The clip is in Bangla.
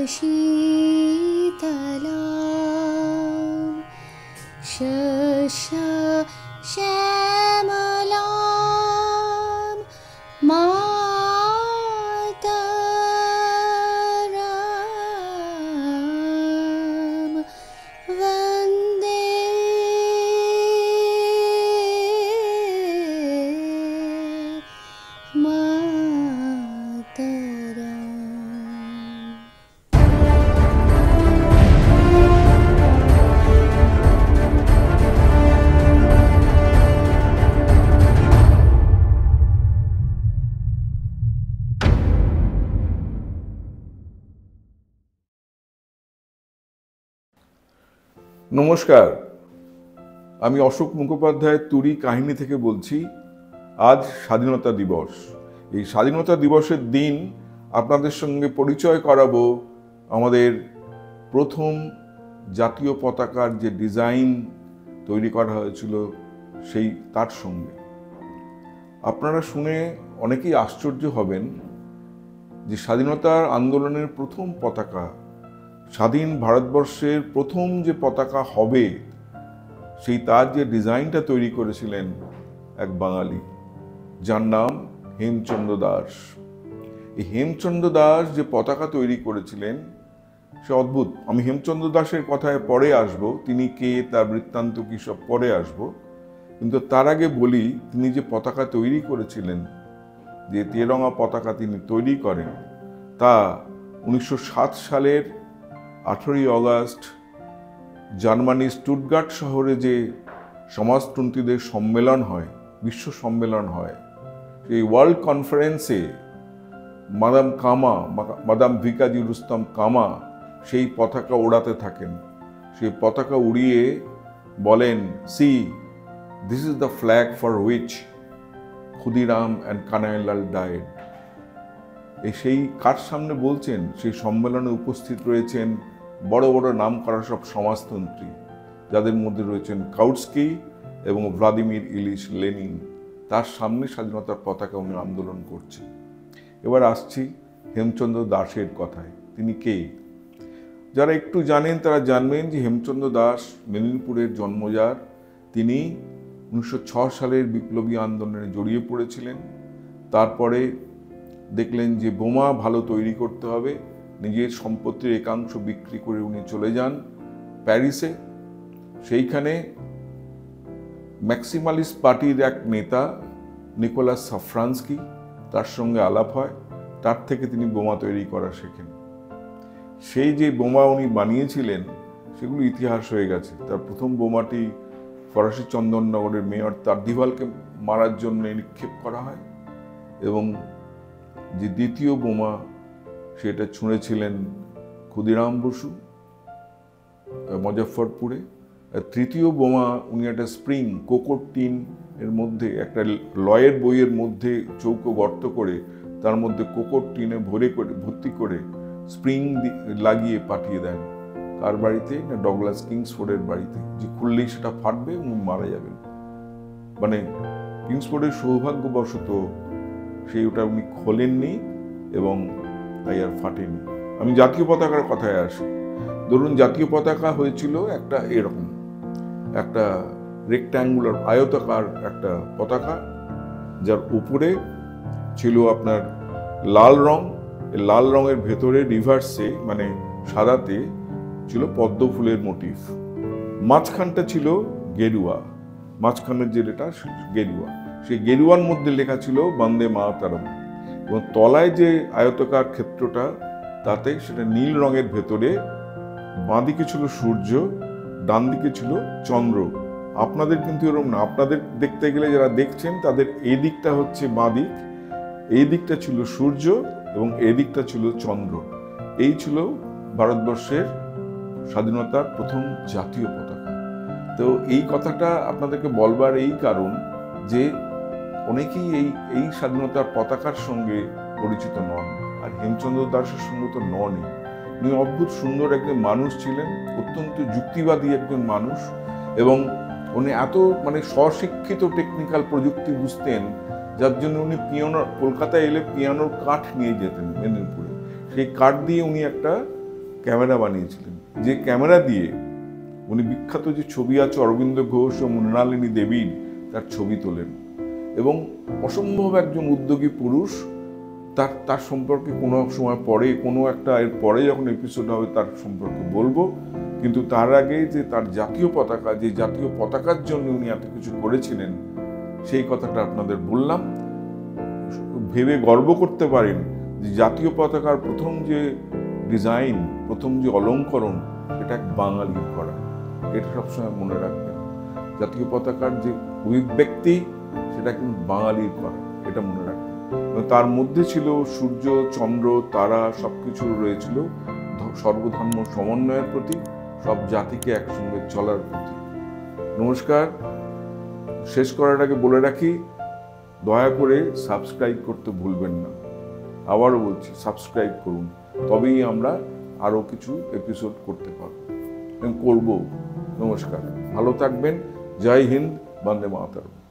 शीतलां श्यामलां मातरं वन्दे मातरम्। নমস্কার, আমি অশোক মুখোপাধ্যায় তুরি কাহিনী থেকে বলছি। আজ স্বাধীনতা দিবস। এই স্বাধীনতা দিবসের দিন আপনাদের সঙ্গে পরিচয় করাবো আমাদের প্রথম জাতীয় পতাকার যে ডিজাইন তৈরি করা হয়েছিল তার সঙ্গে। আপনারা শুনে অনেকেই আশ্চর্য হবেন যে স্বাধীনতার আন্দোলনের প্রথম পতাকা, স্বাধীন ভারতবর্ষের প্রথম যে পতাকা হবে, তার যে ডিজাইনটা তৈরি করেছিলেন এক বাঙালি, যার নাম হেমচন্দ্র দাস। এই হেমচন্দ্র দাস যে পতাকা তৈরি করেছিলেন সে অদ্ভুত। আমি হেমচন্দ্র দাসের কথায় পরে আসব, তিনি কে, তার বৃত্তান্ত কি সব পরে আসব। কিন্তু তার আগে বলি, তিনি যে পতাকা তৈরি করেছিলেন, যে তেরঙা পতাকা তিনি তৈরি করেন, তা 1907 সালের 18ই অগাস্ট জার্মানির স্টুটগার্ট শহরে যে সমাজতন্ত্রীদের সম্মেলন হয়, বিশ্ব সম্মেলন হয়, এই ওয়ার্ল্ড কনফারেন্সে মাদাম ভিকাজি রুস্তম কামা সেই পতাকা ওড়াতে থাকেন। সেই পতাকা উড়িয়ে বলেন, C this is the flag for which Khudiram and Kanailal died. সেই কার সামনে বলছেন? সেই সম্মেলনে উপস্থিত রয়েছেন বড় বড় নাম করা সব সমাজতন্ত্রী, যাদের মধ্যে রয়েছেন কাউটস্কি এবং ভ্লাদিমির ইলিশ লেনিন। তার সামনে স্বাধীনতার পতাকা উনি আন্দোলন করছেন। এবার আসছি হেমচন্দ্র দাসের কথায়। তিনি কে? যারা একটু জানেন তারা জানবেন যে হেমচন্দ্র দাস মেদিনীপুরের জন্মজাত। তিনি 1906 সালের বিপ্লবী আন্দোলনে জড়িয়ে পড়েছিলেন। তারপরে দেখলেন যে বোমা ভালো তৈরি করতে হবে, নিজের সম্পত্তির একাংশ বিক্রি করে উনি চলে যান প্যারিসে। সেইখানে ম্যাক্সিমালিস্ট পার্টির এক নেতা নিকোলাস সাফরানস্কি, তার সঙ্গে আলাপ হয়। তার থেকে তিনি বোমা তৈরি করা শেখেন। সেই যে বোমা উনি বানিয়েছিলেন সেগুলো ইতিহাস হয়ে গেছে। তার প্রথম বোমাটি ফরাসি চন্দননগরের মেয়র তারদিভালকে মারার জন্য নিক্ষেপ করা হয়, এবং যে দ্বিতীয় বোমা সেটা ছুঁড়েছিলেন ক্ষুদিরাম বসু মুজফ্ফরপুরে। তৃতীয় বোমা উনি একটা স্প্রিং কোকোর টিন এর মধ্যে, একটা লয়ের বইয়ের মধ্যে চৌকো গর্ত করে তার মধ্যে কোকোর টিনে ভর্তি করে স্প্রিং লাগিয়ে পাঠিয়ে দেন। কার বাড়িতে? না, ডগলাস কিংসফোর্ডের বাড়িতে, যে খুললেই সেটা ফাটবে এবং মারা যাবেন। মানে কিংসফোর্ডের সৌভাগ্যবশত ওটা উনি খোলেননি এবং তাই আর ফাটেনি। আমি জাতীয় পতাকার কথায় আসি। ধরুন, জাতীয় পতাকা হয়েছিল একটা এরকম একটা রেক্ট্যাঙ্গুলার আয়তাকার একটা পতাকা, যার উপরে ছিল আপনার লাল রং। লাল রঙের ভেতরে রিভার্সে, মানে সাদাতে, ছিল পদ্ম ফুলের মোটিভ। মাঝখানটা ছিল গেরুয়া, মাঝখানের যেটা গেরুয়া, সেই গেরুয়ার মধ্যে লেখা ছিল বন্দে মাতরম। এবং তলায় যে আয়তাকার ক্ষেত্রটা, তাতে সেটা নীল রঙের ভেতরে বাঁদিকে ছিল সূর্য, ডান দিকে ছিল চন্দ্র। আপনাদের কিন্তু এরকম না। আপনাদের দেখতে গেলে যারা দেখছেন তাদের এই দিকটা হচ্ছে বাঁ দিক, এই দিকটা ছিল সূর্য এবং এই দিকটা ছিল চন্দ্র। এই ছিল ভারতবর্ষের স্বাধীনতার প্রথম জাতীয় পতাকা। তো এই কথাটা আপনাদেরকে বলবার এই কারণ যে অনেকেই এই স্বাধীনতার পতাকার সঙ্গে পরিচিত নন, আর হেমচন্দ্র দাসের সঙ্গে তো ননই। উনি অদ্ভুত সুন্দর একজন মানুষ ছিলেন, অত্যন্ত যুক্তিবাদী একজন মানুষ, এবং উনি এত স্বশিক্ষিত টেকনিক্যাল প্রযুক্তি বুঝতেন, যার জন্য উনি কলকাতায় এলে পিয়ানোর কাঠ নিয়ে যেতেন মেদিনীপুরে। সেই কাঠ দিয়ে উনি একটা ক্যামেরা বানিয়েছিলেন, যে ক্যামেরা দিয়ে উনি বিখ্যাত যে ছবি আছে অরবিন্দ ঘোষ ও মৃণালিনী দেবীর, তার ছবি তোলেন। এবং অসম্ভব একজন উদ্যোগী পুরুষ। তার সম্পর্কে কোনো সময় পরে, কোনো একটা এর পরে যখন এপিসোড হবে তার সম্পর্কে বলবো। কিন্তু তার আগে যে তার জাতীয় পতাকা, যে জাতীয় পতাকার জন্য উনি এত কিছু করেছিলেন, সেই কথাটা আপনাদের বললাম। ভেবে গর্ব করতে পারেন যে জাতীয় পতাকার প্রথম যে ডিজাইন, প্রথম যে অলঙ্করণ, এটা এক বাঙালির করা। এটা সবসময় মনে রাখবেন। জাতীয় পতাকার যে অভিব্যক্তি, সেটা কিন্তু বাঙালির করা, এটা মনে রাখবেন। তার মধ্যে ছিল সূর্য, চন্দ্র, তারা, সবকিছু রয়েছিল সর্বধর্ম সমন্বয়ের প্রতীক, সব জাতিকে একসঙ্গে চলার প্রতীক। নমস্কার। শেষ করার আগে বলে রাখি, দয়া করে সাবস্ক্রাইব করতে ভুলবেন না। আবারও বলছি, সাবস্ক্রাইব করুন, তবেই আমরা আরও কিছু এপিসোড করতে করব। নমস্কার, ভালো থাকবেন। জয় হিন্দ, বন্দে মাতরম।